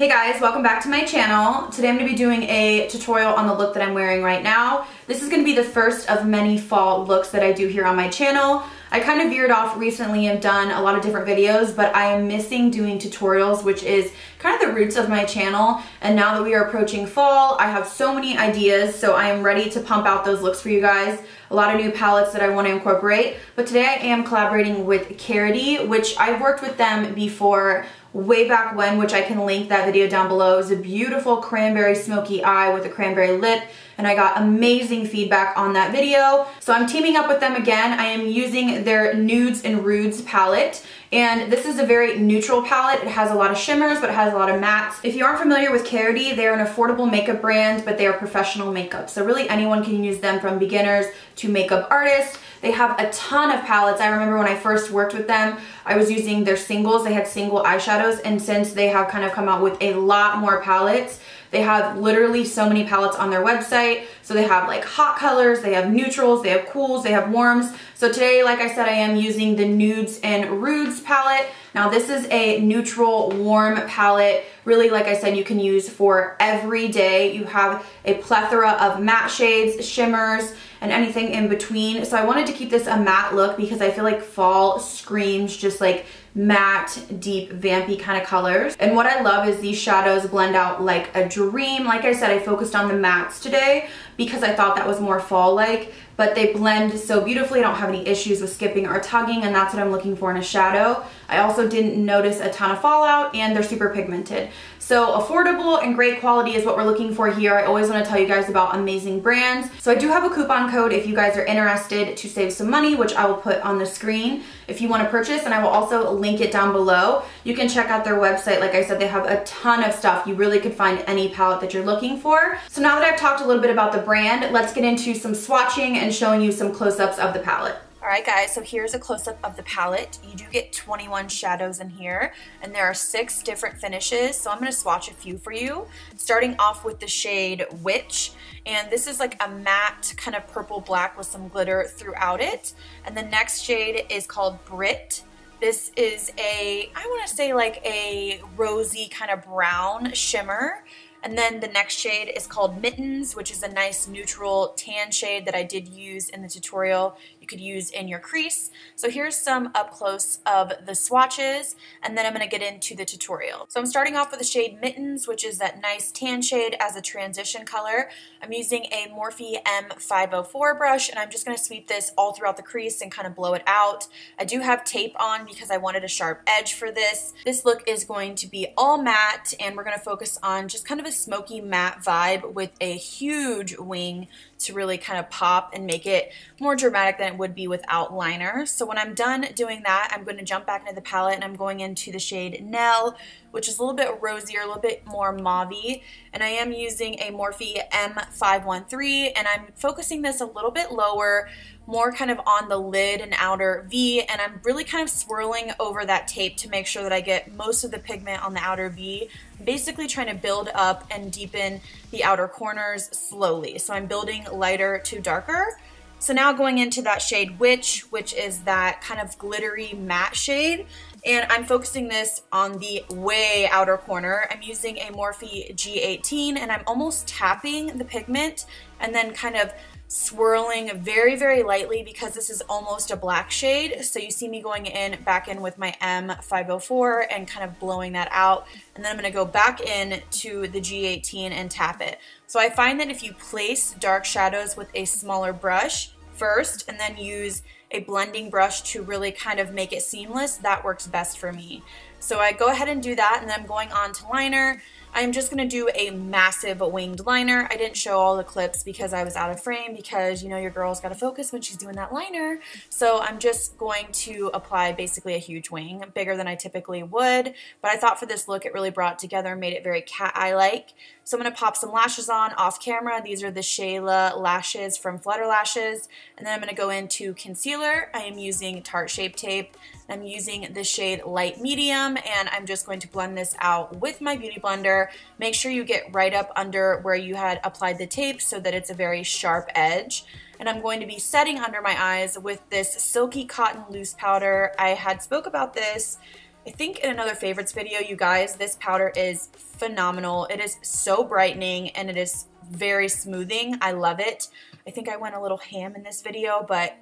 Hey guys, welcome back to my channel. Today I'm going to be doing a tutorial on the look that I'm wearing right now. This is going to be the first of many fall looks that I do here on my channel. I kind of veered off recently and done a lot of different videos, but I am missing doing tutorials, which is kind of the roots of my channel. And now that we are approaching fall, I have so many ideas, so I am ready to pump out those looks for you guys. A lot of new palettes that I want to incorporate. But today I am collaborating with Carity, which I've worked with them before way back when, which I can link that video down below. It was a beautiful cranberry smoky eye with a cranberry lip, and I got amazing feedback on that video. So I'm teaming up with them again. I am using their Nudes and Rudes palette, and this is a very neutral palette. It has a lot of shimmers, but it has a lot of mattes. If you aren't familiar with Carity, they're an affordable makeup brand, but they are professional makeup. So really anyone can use them, from beginners to makeup artists. They have a ton of palettes. I remember when I first worked with them, I was using their singles. They had single eyeshadows, and since they have kind of come out with a lot more palettes, they have literally so many palettes on their website. So they have like hot colors, they have neutrals, they have cools, they have warms. So today, like I said, I am using the Nudes and Rudes palette. Now this is a neutral warm palette. Really, like I said, you can use for every day. You have a plethora of matte shades, shimmers, and anything in between. So I wanted to keep this a matte look because I feel like fall screams just like matte, deep, vampy kind of colors. And what I love is these shadows blend out like a dream. Like I said, I focused on the mattes today because I thought that was more fall-like, but they blend so beautifully. I don't have any issues with skipping or tugging, and that's what I'm looking for in a shadow. I also didn't notice a ton of fallout, and they're super pigmented. So affordable and great quality is what we're looking for here. I always want to tell you guys about amazing brands. So I do have a coupon code if you guys are interested to save some money, which I will put on the screen if you want to purchase, and I will also link it down below. You can check out their website. Like I said, they have a ton of stuff. You really could find any palette that you're looking for. So now that I've talked a little bit about the brand, let's get into some swatching and showing you some close-ups of the palette. Alright guys, so here's a close-up of the palette. You do get 21 shadows in here, and there are 6 different finishes, so I'm going to swatch a few for you. Starting off with the shade Witch, and this is like a matte kind of purple black with some glitter throughout it. And the next shade is called Brit. This is I want to say like a rosy kind of brown shimmer. And then the next shade is called Mittens, which is a nice neutral tan shade that I did use in the tutorial. You could use in your crease. So here's some up close of the swatches, and then I'm going to get into the tutorial. So I'm starting off with the shade Mittens, which is that nice tan shade as a transition color. I'm using a Morphe M504 brush, and I'm just going to sweep this all throughout the crease and kind of blow it out. I do have tape on because I wanted a sharp edge for this. This look is going to be all matte, and we're going to focus on just kind of a smoky matte vibe with a huge wing to really kind of pop and make it more dramatic than it would be without liner. So when I'm done doing that, I'm going to jump back into the palette, and I'm going into the shade Nell, which is a little bit rosier, a little bit more mauve-y, and I am using a Morphe M513, and I'm focusing this a little bit lower, more kind of on the lid and outer V, and I'm really kind of swirling over that tape to make sure that I get most of the pigment on the outer V. I'm basically trying to build up and deepen the outer corners slowly. So I'm building lighter to darker. So now going into that shade Witch, which is that kind of glittery matte shade, and I'm focusing this on the way outer corner. I'm using a Morphe G18, and I'm almost tapping the pigment and then kind of swirling very, very lightly because this is almost a black shade. So you see me going back in with my M504 and kind of blowing that out. And then I'm going to go back in to the G18 and tap it. So I find that if you place dark shadows with a smaller brush first and then use a blending brush to really kind of make it seamless, that works best for me. So I go ahead and do that, and then I'm going on to liner. I'm just going to do a massive winged liner. I didn't show all the clips because I was out of frame, because you know your girl's got to focus when she's doing that liner. So I'm just going to apply basically a huge wing, bigger than I typically would, but I thought for this look it really brought it together, made it very cat eye-like. So I'm going to pop some lashes on off camera. These are the Shayla lashes from Flutter lashes, and then I'm going to go into concealer. I am using Tarte Shape Tape. I'm using the shade Light Medium, and I'm just going to blend this out with my beauty blender. Make sure you get right up under where you had applied the tape so that it's a very sharp edge. And I'm going to be setting under my eyes with this Silky Cotton Loose Powder. I had spoke about this I think in another favorites video, you guys, this powder is phenomenal. It is so brightening and it is very smoothing. I love it. I think I went a little ham in this video, but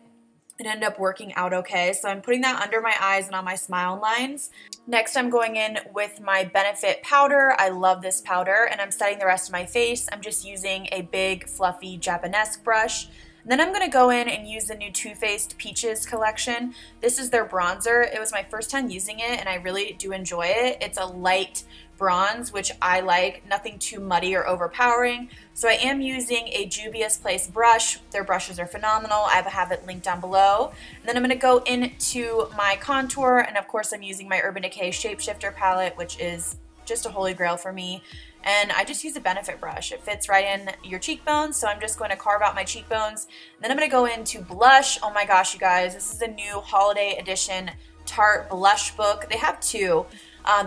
it ended up working out okay. So I'm putting that under my eyes and on my smile lines. Next, I'm going in with my Benefit powder. I love this powder, and I'm setting the rest of my face. I'm just using a big, fluffy Japanese brush. And then I'm going to go in and use the new Too Faced Peaches collection. This is their bronzer. It was my first time using it, and I really do enjoy it. It's a light bronze, which I like, nothing too muddy or overpowering. So I am using a Juvia's Place brush. Their brushes are phenomenal. I have it linked down below. And then I'm going to go into my contour, and of course I'm using my Urban Decay Shapeshifter palette, which is just a holy grail for me. And I just use a Benefit brush. It fits right in your cheekbones, so I'm just going to carve out my cheekbones. And then I'm going to go into blush. Oh my gosh, you guys, this is a new holiday edition Tarte blush book. They have two.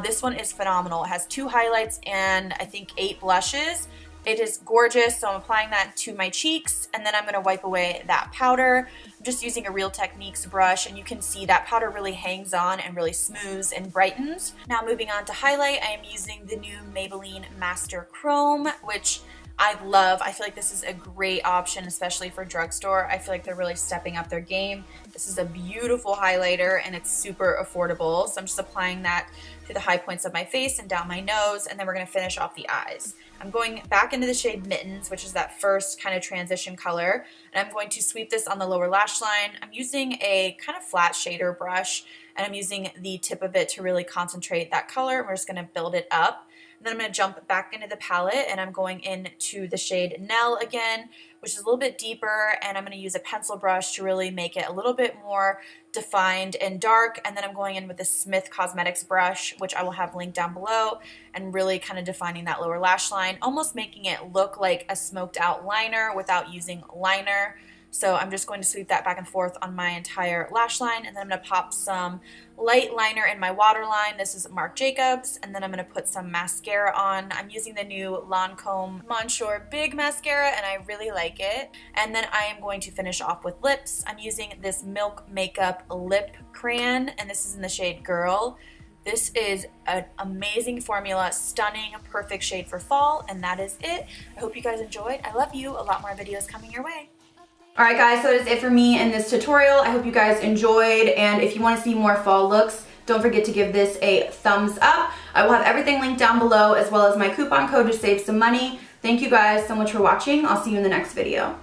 This one is phenomenal. It has 2 highlights and I think 8 blushes. It is gorgeous, so I'm applying that to my cheeks, and then I'm going to wipe away that powder. I'm just using a Real Techniques brush, and you can see that powder really hangs on and really smooths and brightens. Now moving on to highlight, I am using the new Maybelline Master Chrome, which I love. I feel like this is a great option, especially for drugstore. I feel like they're really stepping up their game. This is a beautiful highlighter, and it's super affordable. So I'm just applying that to the high points of my face and down my nose, and then we're going to finish off the eyes. I'm going back into the shade Mittens, which is that first kind of transition color, and I'm going to sweep this on the lower lash line. I'm using a kind of flat shader brush, and I'm using the tip of it to really concentrate that color. We're just going to build it up. And then I'm going to jump back into the palette, and I'm going into the shade Nell again, which is a little bit deeper, and I'm going to use a pencil brush to really make it a little bit more defined and dark. And then I'm going in with the Smith Cosmetics brush, which I will have linked down below, and really kind of defining that lower lash line, almost making it look like a smoked out liner without using liner. So I'm just going to sweep that back and forth on my entire lash line, and then I'm going to pop some light liner in my waterline. This is Marc Jacobs, and then I'm going to put some mascara on. I'm using the new Lancome Monsieur Big Mascara, and I really like it. And then I am going to finish off with lips. I'm using this Milk Makeup Lip Crayon, and this is in the shade Girl. This is an amazing formula, stunning, perfect shade for fall, and that is it. I hope you guys enjoyed. I love you. A lot more videos coming your way. Alright guys, so that is it for me in this tutorial. I hope you guys enjoyed, and if you want to see more fall looks, don't forget to give this a thumbs up. I will have everything linked down below, as well as my coupon code to save some money. Thank you guys so much for watching. I'll see you in the next video.